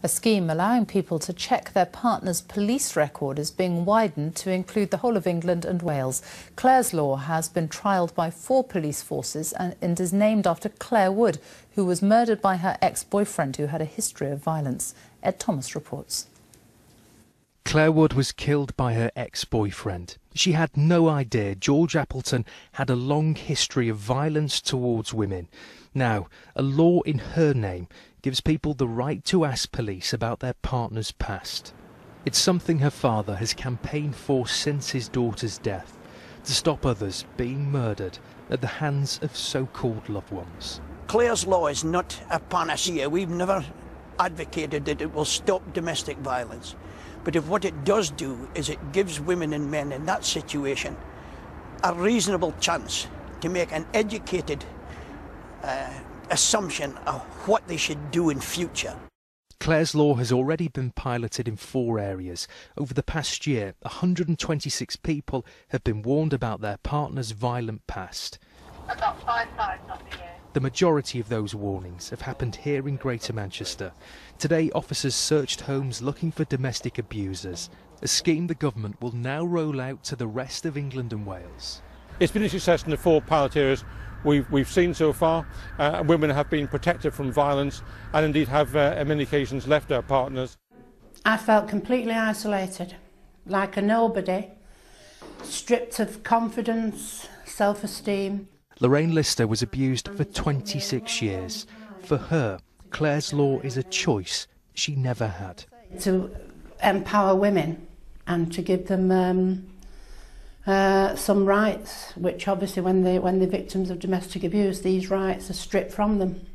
A scheme allowing people to check their partner's police record is being widened to include the whole of England and Wales. Clare's Law has been trialled by 4 police forces and is named after Clare Wood, who was murdered by her ex-boyfriend who had a history of violence. Ed Thomas reports. Clare Wood was killed by her ex-boyfriend. She had no idea George Appleton had a long history of violence towards women. Now, a law in her name gives people the right to ask police about their partner's past. It's something her father has campaigned for since his daughter's death, to stop others being murdered at the hands of so-called loved ones. Clare's Law is not a panacea. We've never advocated that it will stop domestic violence. But if what it does do is it gives women and men in that situation a reasonable chance to make an educated assumption of what they should do in future. Clare's Law has already been piloted in 4 areas. Over the past year, 126 people have been warned about their partner's violent past. About 5 times up the year. The majority of those warnings have happened here in Greater Manchester. Today, officers searched homes looking for domestic abusers, a scheme the government will now roll out to the rest of England and Wales. It's been a success in the 4 pilot areas we've seen so far. Women have been protected from violence and indeed have on many occasions left their partners. I felt completely isolated, like a nobody, stripped of confidence, self-esteem. Lorraine Lister was abused for 26 years. For her, Clare's Law is a choice she never had. To empower women and to give them some rights, which obviously when they're victims of domestic abuse, these rights are stripped from them.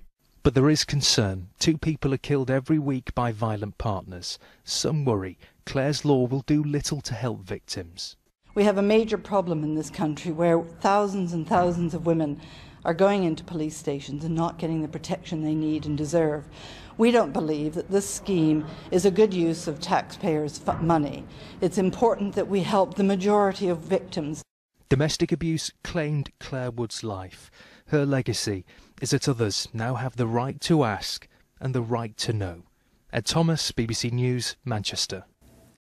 But there is concern. 2 people are killed every week by violent partners. Some worry Clare's Law will do little to help victims. We have a major problem in this country where thousands and thousands of women are going into police stations and not getting the protection they need and deserve. We don't believe that this scheme is a good use of taxpayers' money. It's important that we help the majority of victims. Domestic abuse claimed Clare Wood's life. Her legacy is that others now have the right to ask and the right to know. Ed Thomas, BBC News, Manchester.